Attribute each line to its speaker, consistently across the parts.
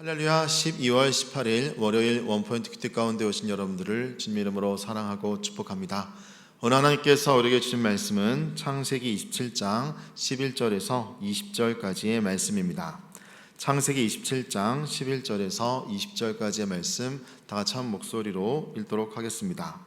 Speaker 1: 할렐루야. 12월 18일 월요일 원포인트 큐티 가운데 오신 여러분들을 주님의 이름으로 사랑하고 축복합니다. 오늘 하나님께서 우리에게 주신 말씀은 창세기 27장 11절에서 20절까지의 말씀입니다. 창세기 27장 11절에서 20절까지의 말씀 다 같이 한 목소리로 읽도록 하겠습니다.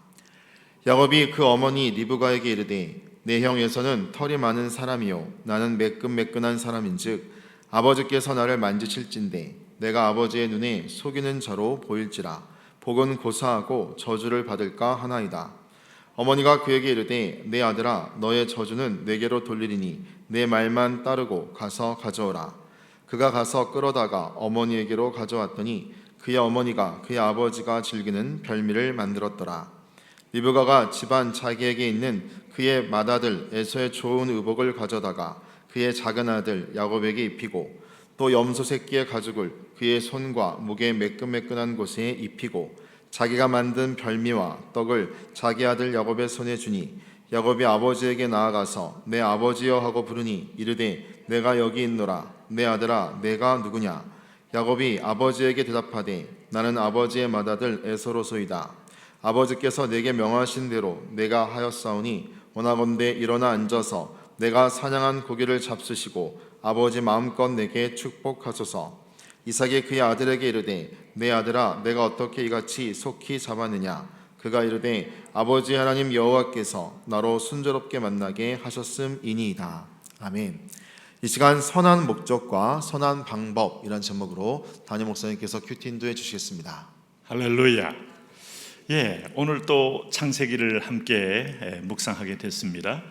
Speaker 1: 야곱이 그 어머니 리브가에게 이르되 내 형 에서는 털이 많은 사람이요 나는 매끈매끈한 사람인즉 아버지께서 나를 만지실진대 내가 아버지의 눈에 속이는 자로 보일지라 복은 고사하고 저주를 받을까 하나이다. 어머니가 그에게 이르되 내 아들아 너의 저주는 내게로 돌리리니 내 말만 따르고 가서 가져오라. 그가 가서 끌어다가 어머니에게로 가져왔더니 그의 어머니가 그의 아버지가 즐기는 별미를 만들었더라. 리브가가 집안 자기에게 있는 그의 맏아들 에서의 좋은 의복을 가져다가 그의 작은 아들 야곱에게 입히고 또 염소 새끼의 가죽을 그의 손과 목의 매끈매끈한 곳에 입히고 자기가 만든 별미와 떡을 자기 아들 야곱의 손에 주니 야곱이 아버지에게 나아가서 내 아버지여 하고 부르니 이르되 내가 여기 있노라. 내 아들아 내가 누구냐. 야곱이 아버지에게 대답하되 나는 아버지의 맏아들 에서로소이다. 아버지께서 내게 명하신 대로 내가 하였사오니 원하건대 일어나 앉아서 내가 사냥한 고기를 잡수시고 아버지 마음껏 내게 축복하소서. 이삭이 그의 아들에게 이르되 내 아들아 내가 어떻게 이같이 속히 잡았느냐. 그가 이르되 아버지 하나님 여호와께서 나로 순조롭게 만나게 하셨음이니이다. 아멘. 이 시간 선한 목적과 선한 방법이란 제목으로 담임 목사님께서 큐티 인도해 주시겠습니다.
Speaker 2: 할렐루야. 오늘 또 창세기를 함께 묵상하게 됐습니다.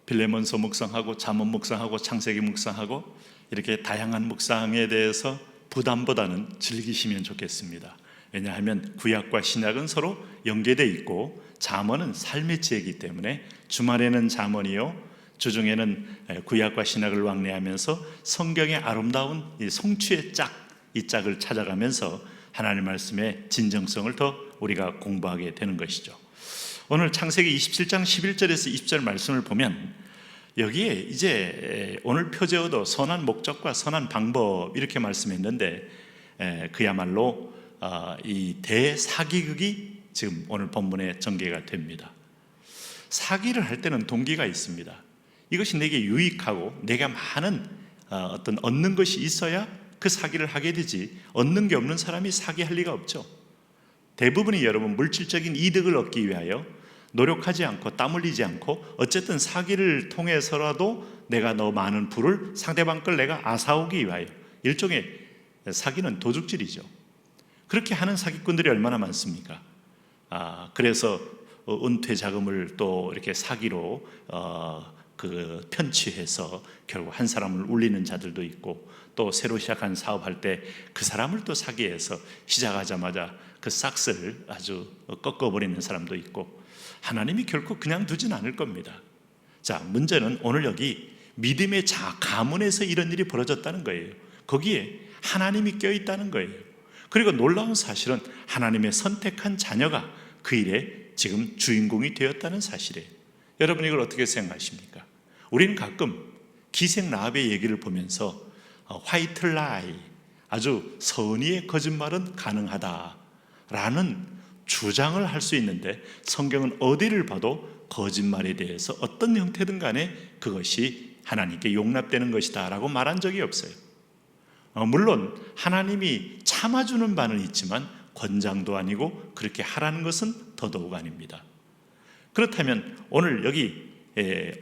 Speaker 2: 빌레몬서 묵상하고 잠언 묵상하고 창세기 묵상하고 이렇게 다양한 묵상에 대해서 부담보다는 즐기시면 좋겠습니다. 왜냐하면 구약과 신약은 서로 연계되어 있고 잠언은 삶의 지혜이기 때문에 주말에는 잠언이요 주중에는 구약과 신약을 왕래하면서 성경의 아름다운 이 성취의 이 짝을 찾아가면서 하나님의 말씀의 진정성을 더 우리가 공부하게 되는 것이죠. 오늘 창세기 27장 11절에서 20절 말씀을 보면 여기에 이제 오늘 표제어도 선한 목적과 선한 방법 이렇게 말씀했는데 그야말로 이 대사기극이 지금 오늘 본문에 전개가 됩니다. 사기를 할 때는 동기가 있습니다. 이것이 내게 유익하고 내가 많은 어떤 얻는 것이 있어야 그 사기를 하게 되지 얻는 게 없는 사람이 사기할 리가 없죠. 대부분이 여러분 물질적인 이득을 얻기 위하여 노력하지 않고 땀 흘리지 않고 어쨌든 사기를 통해서라도 내가 더 많은 부를 상대방 걸 내가 앗아오기 위하여 일종의 사기는 도둑질이죠. 그렇게 하는 사기꾼들이 얼마나 많습니까? 그래서 은퇴 자금을 또 이렇게 사기로 편취해서 결국 한 사람을 울리는 자들도 있고 또 새로 시작한 사업할 때 그 사람을 또 사기해서 시작하자마자 그 싹스를 아주 꺾어버리는 사람도 있고 하나님이 결코 그냥 두진 않을 겁니다. 자, 문제는 오늘 여기 믿음의 가문에서 이런 일이 벌어졌다는 거예요. 거기에 하나님이 껴있다는 거예요. 그리고 놀라운 사실은 하나님의 선택한 자녀가 그 일에 지금 주인공이 되었다는 사실이에요. 여러분 이걸 어떻게 생각하십니까? 우리는 가끔 기생 라합의 얘기를 보면서 화이트 라이, 아주 선의의 거짓말은 가능하다라는 주장을 할 수 있는데 성경은 어디를 봐도 거짓말에 대해서 어떤 형태든 간에 그것이 하나님께 용납되는 것이다 라고 말한 적이 없어요. 물론 하나님이 참아주는 바는 있지만 권장도 아니고 그렇게 하라는 것은 더더욱 아닙니다. 그렇다면 오늘 여기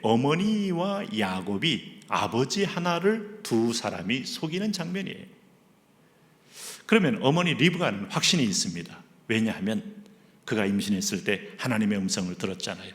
Speaker 2: 어머니와 야곱이 아버지 하나를 두 사람이 속이는 장면이에요. 그러면 어머니 리브가는 확신이 있습니다. 왜냐하면 그가 임신했을 때 하나님의 음성을 들었잖아요.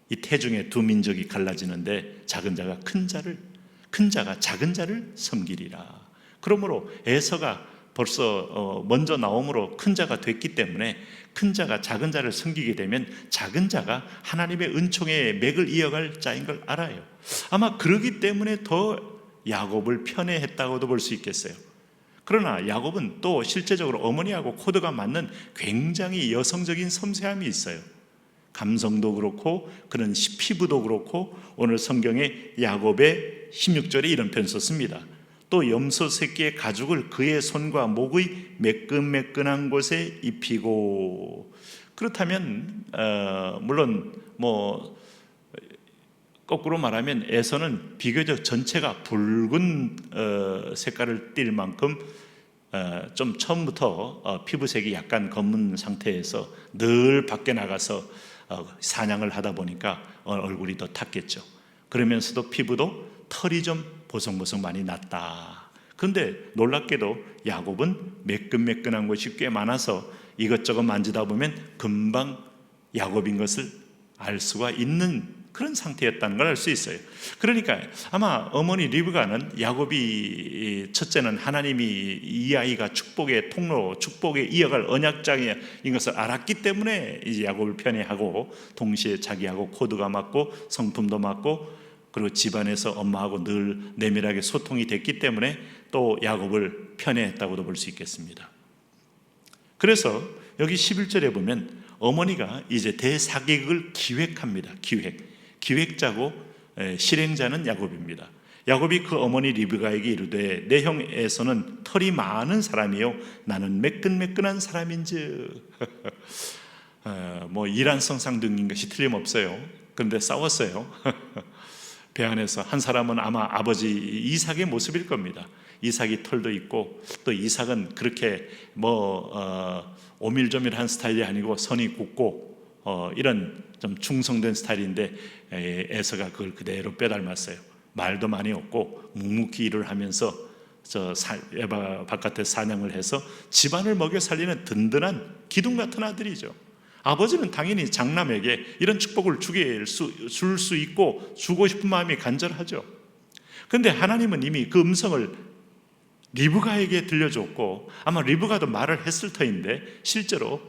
Speaker 2: 이 태중에 두 민족이 갈라지는데 작은 자가 큰 자가 작은 자를 섬기리라. 그러므로 에서가 벌써 먼저 나옴으로 큰 자가 됐기 때문에 큰 자가 작은 자를 섬기게 되면 작은 자가 하나님의 은총의 맥을 이어갈 자인 걸 알아요. 아마 그러기 때문에 더 야곱을 편애했다고도 볼 수 있겠어요. 그러나 야곱은 또 실제적으로 어머니하고 코드가 맞는 굉장히 여성적인 섬세함이 있어요. 감성도 그렇고 그런 피부도 그렇고 오늘 성경에 야곱의 16절에 이런 표현 썼습니다. 또 염소 새끼의 가죽을 그의 손과 목의 매끈매끈한 곳에 입히고. 그렇다면 물론 뭐 거꾸로 말하면 에서는 비교적 전체가 붉은 색깔을 띌 만큼 좀 처음부터 피부색이 약간 검은 상태에서 늘 밖에 나가서 사냥을 하다 보니까 얼굴이 더 탔겠죠. 그러면서도 피부도 털이 좀 보송보송 많이 났다. 그런데 놀랍게도 야곱은 매끈매끈한 곳이 꽤 많아서 이것저것 만지다 보면 금방 야곱인 것을 알 수가 있는 그런 상태였다는 걸 알 수 있어요. 그러니까 아마 어머니 리브가는 야곱이 첫째는 하나님이 이 아이가 축복의 통로, 축복의 이어갈 언약장인 것을 알았기 때문에 이제 야곱을 편애하고 동시에 자기하고 코드가 맞고 성품도 맞고 그리고 집안에서 엄마하고 늘 내밀하게 소통이 됐기 때문에 또 야곱을 편애했다고도 볼 수 있겠습니다. 그래서 여기 11절에 보면 어머니가 이제 대사기극을 기획합니다. 기획자고 실행자는 야곱입니다. 야곱이 그 어머니 리브가에게 이르되 내 형 에서는 털이 많은 사람이요 나는 매끈매끈한 사람인즉. 뭐 이란성상 등인 것이 틀림없어요. 그런데 싸웠어요. 배 안에서 한 사람은 아마 아버지 이삭의 모습일 겁니다. 이삭이 털도 있고 또 이삭은 그렇게 오밀조밀한 스타일이 아니고 선이 굽고 이런 좀 충성된 스타일인데 에서가 그걸 그대로 빼닮았어요. 말도 많이 없고 묵묵히 일을 하면서 에바 바깥에 사냥을 해서 집안을 먹여 살리는 든든한 기둥 같은 아들이죠. 아버지는 당연히 장남에게 이런 축복을 줄 수 있고 주고 싶은 마음이 간절하죠. 그런데 하나님은 이미 그 음성을 리브가에게 들려줬고 아마 리브가도 말을 했을 터인데 실제로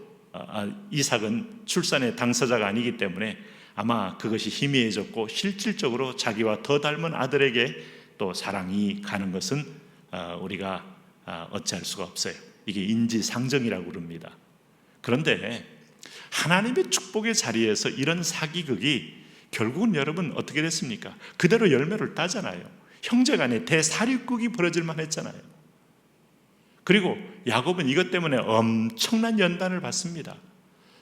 Speaker 2: 이삭은 출산의 당사자가 아니기 때문에 아마 그것이 희미해졌고 실질적으로 자기와 더 닮은 아들에게 또 사랑이 가는 것은 우리가 어찌할 수가 없어요. 이게 인지상정이라고 그럽니다. 그런데 하나님의 축복의 자리에서 이런 사기극이 결국은 여러분 어떻게 됐습니까? 그대로 열매를 따잖아요. 형제간에 대사륙극이 벌어질 만했잖아요. 그리고 야곱은 이것 때문에 엄청난 연단을 받습니다.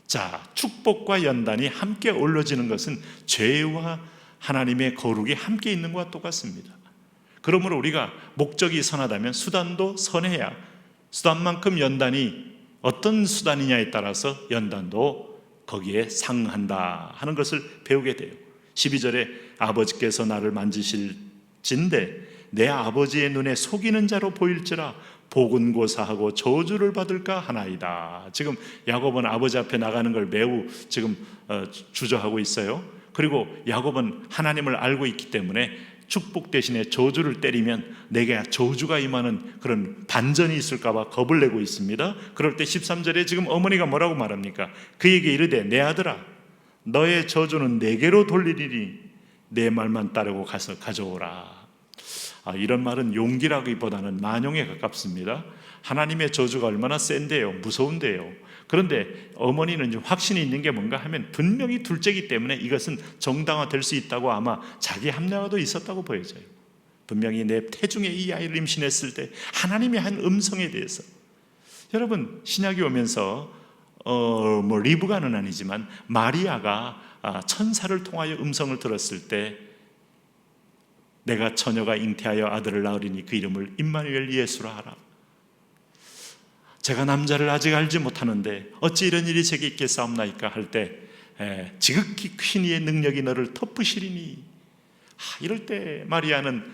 Speaker 2: 자, 축복과 연단이 함께 어우러지는 것은 죄와 하나님의 거룩이 함께 있는 것과 똑같습니다. 그러므로 우리가 목적이 선하다면 수단도 선해야 수단만큼 연단이 어떤 수단이냐에 따라서 연단도 거기에 상한다 하는 것을 배우게 돼요. 12절에 아버지께서 나를 만지실진대 내 아버지의 눈에 속이는 자로 보일지라 복은 고사하고 저주를 받을까 하나이다. 지금 야곱은 아버지 앞에 나가는 걸 매우 지금 주저하고 있어요. 그리고 야곱은 하나님을 알고 있기 때문에 축복 대신에 저주를 때리면 내게 저주가 임하는 그런 반전이 있을까 봐 겁을 내고 있습니다. 그럴 때 13절에 지금 어머니가 뭐라고 말합니까? 그에게 이르되 내 아들아 너의 저주는 내게로 돌리리니 내 말만 따르고 가서 가져오라. 이런 말은 용기라기보다는 만용에 가깝습니다. 하나님의 저주가 얼마나 센데요, 무서운데요. 그런데 어머니는 좀 확신이 있는 게 뭔가 하면 분명히 둘째이기 때문에 이것은 정당화될 수 있다고 아마 자기 합리화도 있었다고 보여져요. 분명히 내 태중에 이 아이를 임신했을 때 하나님의 한 음성에 대해서 여러분 신약이 오면서 리브가는 아니지만 마리아가 천사를 통하여 음성을 들었을 때 내가 처녀가 잉태하여 아들을 낳으리니 그 이름을 임마누엘 예수라 하라. 제가 남자를 아직 알지 못하는데 어찌 이런 일이 제게 있겠사옵나이까 할 때 지극히 큰 이의 능력이 너를 덮으시리니. 이럴 때 마리아는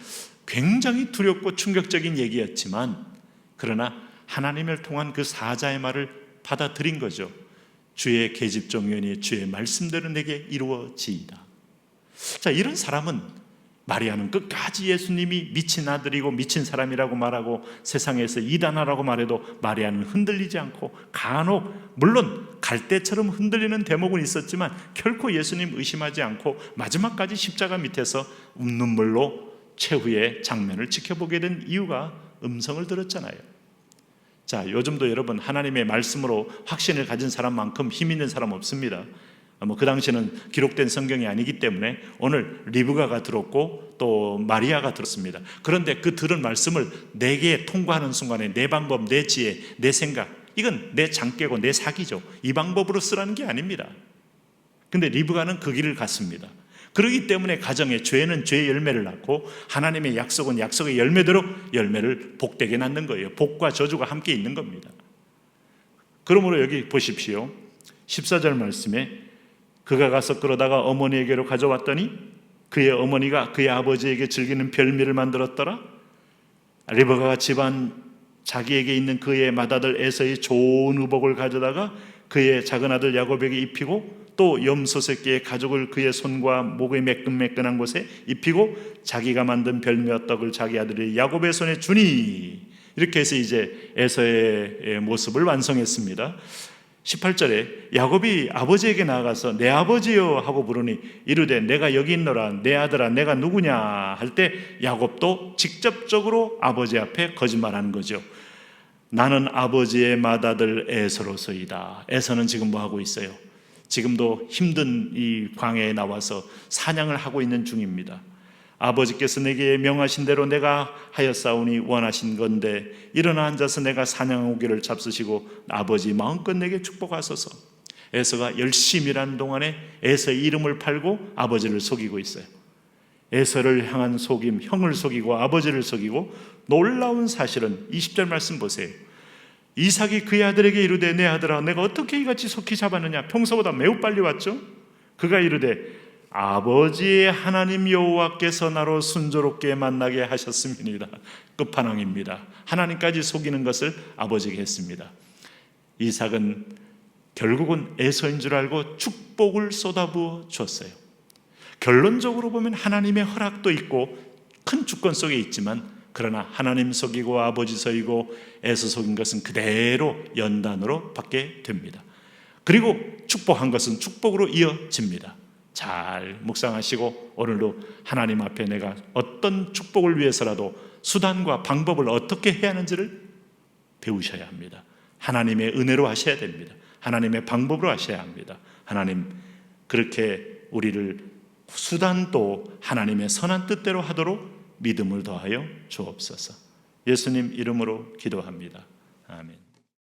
Speaker 2: 굉장히 두렵고 충격적인 얘기였지만 그러나 하나님을 통한 그 사자의 말을 받아들인 거죠. 주의 계집종이오니 주의 말씀대로 내게 이루어지이다. 자, 이런 사람은 마리아는 끝까지 예수님이 미친 아들이고 미친 사람이라고 말하고 세상에서 이단하라고 말해도 마리아는 흔들리지 않고 간혹 물론 갈대처럼 흔들리는 대목은 있었지만 결코 예수님 의심하지 않고 마지막까지 십자가 밑에서 눈물로 최후의 장면을 지켜보게 된 이유가 음성을 들었잖아요. 자, 요즘도 여러분 하나님의 말씀으로 확신을 가진 사람만큼 힘 있는 사람 없습니다. 그 당시는 기록된 성경이 아니기 때문에 오늘 리브가가 들었고 또 마리아가 들었습니다. 그런데 그 들은 말씀을 내게 통과하는 순간에 내 방법, 내 지혜, 내 생각, 이건 내 장깨고 내 사기죠. 이 방법으로 쓰라는 게 아닙니다. 근데 리브가는 그 길을 갔습니다. 그렇기 때문에 가정에 죄는 죄의 열매를 낳고 하나님의 약속은 약속의 열매대로 열매를 복되게 낳는 거예요. 복과 저주가 함께 있는 겁니다. 그러므로 여기 보십시오. 14절 말씀에 그가 가서 끌어다가 어머니에게로 가져왔더니 그의 어머니가 그의 아버지에게 즐기는 별미를 만들었더라. 리브가가 집안 자기에게 있는 그의 맏아들 에서의 좋은 의복을 가져다가 그의 작은 아들 야곱에게 입히고 또 염소 새끼의 가죽을 그의 손과 목의 매끈매끈한 곳에 입히고 자기가 만든 별미와 떡을 자기 아들이 야곱의 손에 주니. 이렇게 해서 이제 에서의 모습을 완성했습니다. 18절에 야곱이 아버지에게 나아가서 내 아버지여 하고 부르니 이르되 내가 여기 있노라 내 아들아 내가 누구냐 할 때 야곱도 직접적으로 아버지 앞에 거짓말하는 거죠. 나는 아버지의 맏아들 에서로서이다. 에서는 지금 뭐 하고 있어요? 지금도 힘든 이 광야에 나와서 사냥을 하고 있는 중입니다. 아버지께서 내게 명하신 대로 내가 하였사오니 원하신 건데 일어나 앉아서 내가 사냥오기를 잡수시고 아버지 마음껏 내게 축복하소서. 에서가 열심히 일하는 동안에 에서의 이름을 팔고 아버지를 속이고 있어요. 에서를 향한 속임, 형을 속이고 아버지를 속이고 놀라운 사실은 20절 말씀 보세요. 이삭이 그의 아들에게 이르되 내 아들아 내가 어떻게 이같이 속히 잡았느냐. 평소보다 매우 빨리 왔죠. 그가 이르되 아버지의 하나님 여호와께서 나로 순조롭게 만나게 하셨음이니이다. 끝판왕입니다. 하나님까지 속이는 것을 아버지에게 했습니다. 이삭은 결국은 에서인 줄 알고 축복을 쏟아부어 줬어요. 결론적으로 보면 하나님의 허락도 있고 큰 주권 속에 있지만 그러나 하나님 속이고 아버지 속이고 에서 속인 것은 그대로 연단으로 받게 됩니다. 그리고 축복한 것은 축복으로 이어집니다. 잘 묵상하시고 오늘도 하나님 앞에 내가 어떤 축복을 위해서라도 수단과 방법을 어떻게 해야 하는지를 배우셔야 합니다. 하나님의 은혜로 하셔야 됩니다. 하나님의 방법으로 하셔야 합니다. 하나님 그렇게 우리를 수단도 하나님의 선한 뜻대로 하도록 믿음을 더하여 주옵소서. 예수님 이름으로 기도합니다. 아멘.